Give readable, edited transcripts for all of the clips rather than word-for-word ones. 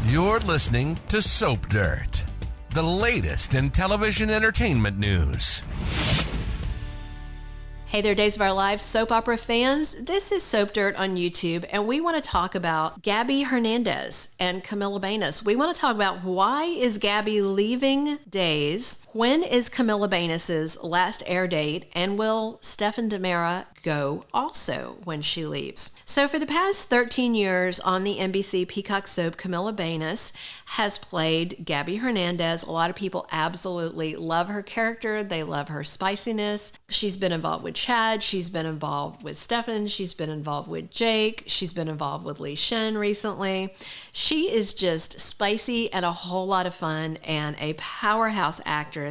You're listening to Soap Dirt, the latest in television entertainment news. Hey there, Days of Our Lives soap opera fans. This is Soap Dirt on YouTube, and we want to talk about Gabi Hernandez and Camila Banus. We want to talk about why is Gabi leaving Days? When is Camila Banus's last air date? And will Stefan DiMera go also when she leaves? So for the past 13 years on the NBC Peacock Soap, Camila Banus has played Gabi Hernandez. A lot of people absolutely love her character. They love her spiciness. She's been involved with Chad. She's been involved with Stefan. She's been involved with Jake. She's been involved with Shin recently. She is just spicy and a whole lot of fun and a powerhouse actress.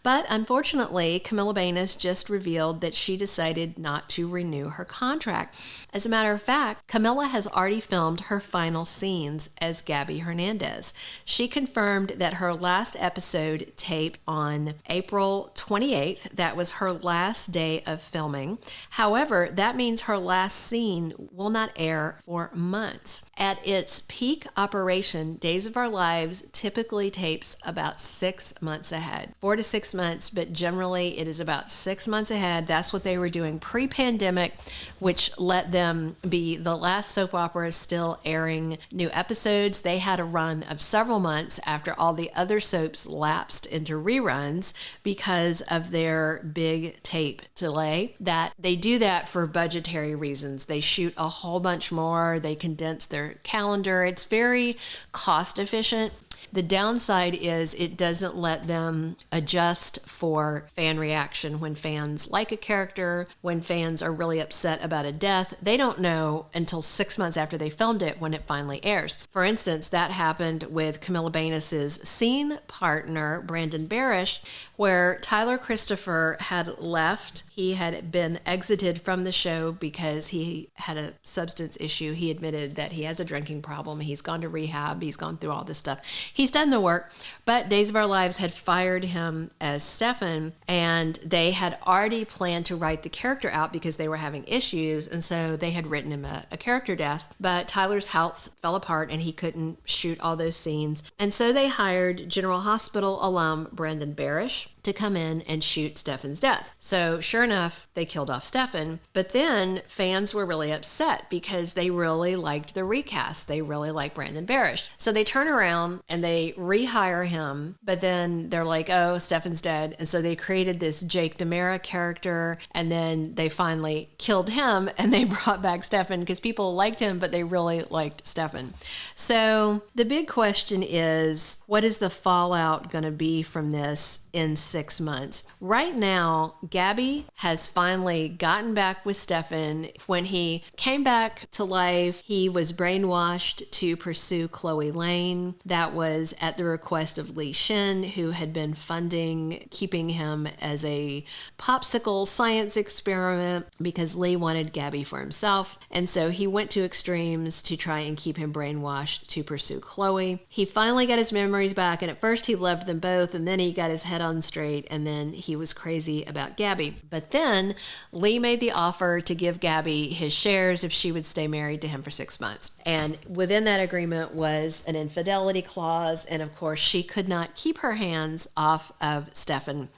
But unfortunately, Camila Banus just revealed that she decided not to renew her contract. As a matter of fact, Camila has already filmed her final scenes as Gabi Hernandez. She confirmed that her last episode taped on April 28th. That was her last day of filming. However, that means her last scene will not air for months. At its peak operation, Days of Our Lives typically tapes about 6 months ahead. 4 to 6 months, but generally it is about 6 months ahead. That's what they were doing pre-pandemic, which let them be the last soap opera still airing new episodes. They had a run of several months after all the other soaps lapsed into reruns because of their big tape delay. That they do that for budgetary reasons. They shoot a whole bunch more. They condense their calendar. It's very cost efficient. The downside is it doesn't let them adjust for fan reaction when fans like a character, when fans are really upset about a death. They don't know until 6 months after they filmed it when it finally airs. For instance, that happened with Camila Banus's scene partner, Brandon Barish, where Tyler Christopher had left. He had been exited from the show because he had a substance issue. He admitted that he has a drinking problem. He's gone to rehab. He's gone through all this stuff. He's done the work, but Days of Our Lives had fired him as Stefan, and they had already planned to write the character out because they were having issues, and so they had written him a character death. But Tyler's health fell apart, and he couldn't shoot all those scenes, and so they hired General Hospital alum Brandon Barish to come in and shoot Stefan's death. So sure enough, they killed off Stefan, but then fans were really upset because they really liked the recast. They really liked Brandon Barish. So they turn around and they rehire him, but then they're like, oh, Stefan's dead. And so they created this Jake DiMera character, and then they finally killed him and they brought back Stefan because people liked him, but they really liked Stefan. So the big question is, what is the fallout going to be from this in 6 months? Right now, Gabi has finally gotten back with Stefan. When he came back to life, he was brainwashed to pursue Chloe Lane. That was at the request of Shin, who had been funding keeping him as a popsicle science experiment because Lee wanted Gabi for himself. And so he went to extremes to try and keep him brainwashed to pursue Chloe. He finally got his memories back, and at first he loved them both, and then he got his head on straight, and then he was crazy about Gabi. But then Lee made the offer to give Gabi his shares if she would stay married to him for 6 months. And within that agreement was an infidelity clause, and of course she could not keep her hands off of Stefan.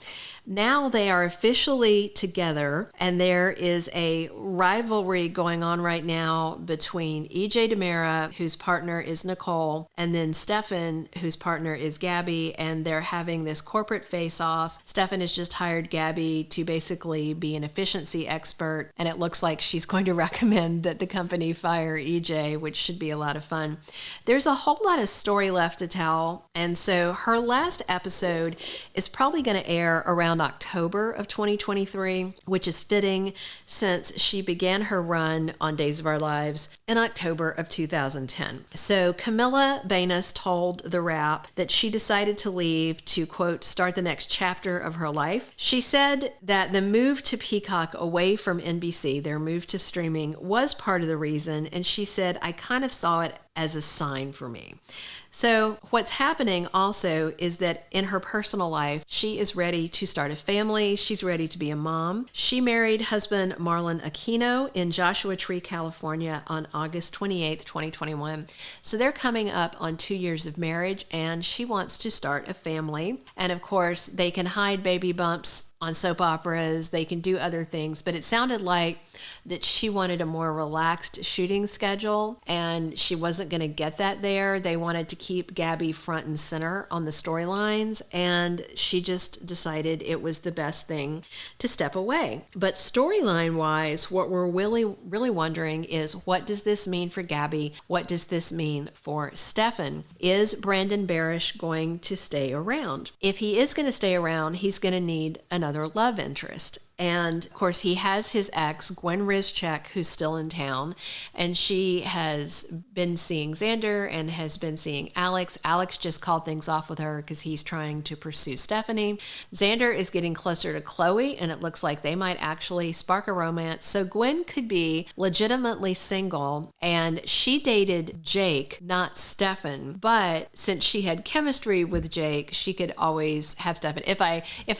Now they are officially together, and there is a rivalry going on right now between EJ DiMera, whose partner is Nicole, and then Stefan, whose partner is Gabi, and they're having this corporate face-off. Stefan has just hired Gabi to basically be an efficiency expert, and it looks like she's going to recommend that the company fire EJ, which should be a lot of fun. There's a whole lot of story left to tell, and so her last episode is probably going to air around October of 2023, which is fitting since she began her run on Days of Our Lives in October of 2010. So Camila Banus told The Wrap that she decided to leave to, quote, start the next chapter of her life. She said that the move to Peacock away from NBC, their move to streaming, was part of the reason, and she said, I kind of saw it as a sign for me. So what's happening also is that in her personal life, she is ready to start a family. She's ready to be a mom. She married husband Marlon Aquino in Joshua Tree, California on August 28th, 2021. So they're coming up on 2 years of marriage, and she wants to start a family. And of course, they can hide baby bumps on soap operas. They can do other things, but it sounded like that she wanted a more relaxed shooting schedule, and she wasn't going to get that there. They wanted to keep Gabi front and center on the storylines, and she just decided it was the best thing to step away. But storyline wise, what we're really wondering is, what does this mean for Gabi? What does this mean for Stefan? Is Brandon Barish going to stay around? If he is going to stay around, he's going to need another love interest. And of course, he has his ex, Gwen Rizchek, who's still in town, and she has been seeing Xander and has been seeing Alex. Alex just called things off with her because he's trying to pursue Stephanie. Xander is getting closer to Chloe, and it looks like they might actually spark a romance. So Gwen could be legitimately single, and she dated Jake, not Stefan. But since she had chemistry with Jake, she could always have Stefan. If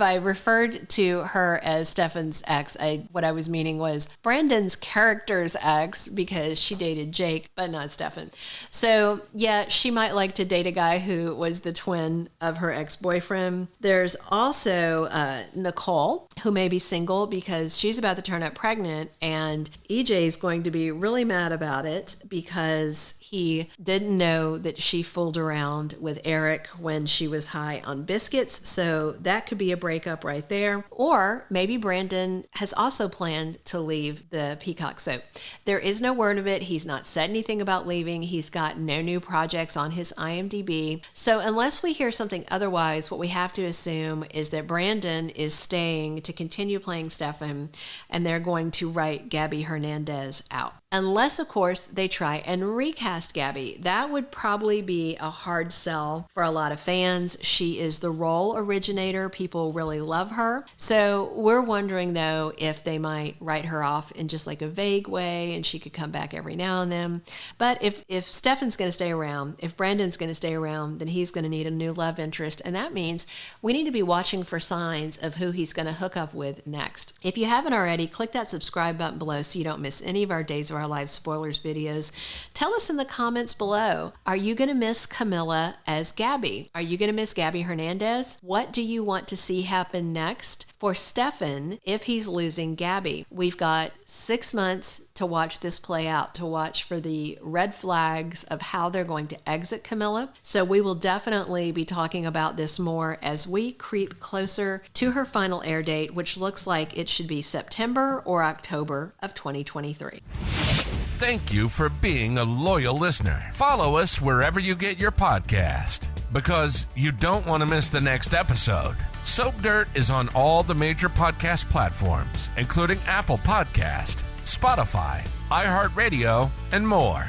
I referred to her as Stefan's ex, what I was meaning was Brandon's character's ex, because she dated Jake, but not Stefan. So yeah, she might like to date a guy who was the twin of her ex-boyfriend. There's also Nicole, who may be single because she's about to turn up pregnant, and EJ is going to be really mad about it because he didn't know that she fooled around with Eric when she was high on biscuits. So that could be a breakup right there. Or maybe Brandon has also planned to leave the Peacock Soap. There is no word of it. He's not said anything about leaving. He's got no new projects on his IMDb. So unless we hear something otherwise, what we have to assume is that Brandon is staying to continue playing Stefan, and they're going to write Gabi Hernandez out. Unless, of course, they try and recast Gabi. That would probably be a hard sell for a lot of fans. She is the role originator. People really love her. So we're wondering, though, if they might write her off in just like a vague way and she could come back every now and then. But if Stefan's going to stay around, if Brandon's going to stay around, then he's going to need a new love interest. And that means we need to be watching for signs of who he's going to hook up with next. If you haven't already, click that subscribe button below so you don't miss any of our Days of Our Lives spoilers videos. Tell us in the comments below, are you going to miss Camila as Gabi? Are you going to miss Gabi Hernandez? What do you want to see happen next for Stefan if he's losing Gabi? We've got 6 months to watch this play out, to watch for the red flags of how they're going to exit Camila. So we will definitely be talking about this more as we creep closer to her final air date, which looks like it should be September or October of 2023. Thank you for being a loyal listener. Follow us wherever you get your podcast, because you don't want to miss the next episode. Soap Dirt is on all the major podcast platforms, including Apple Podcast, Spotify, iHeartRadio, and more.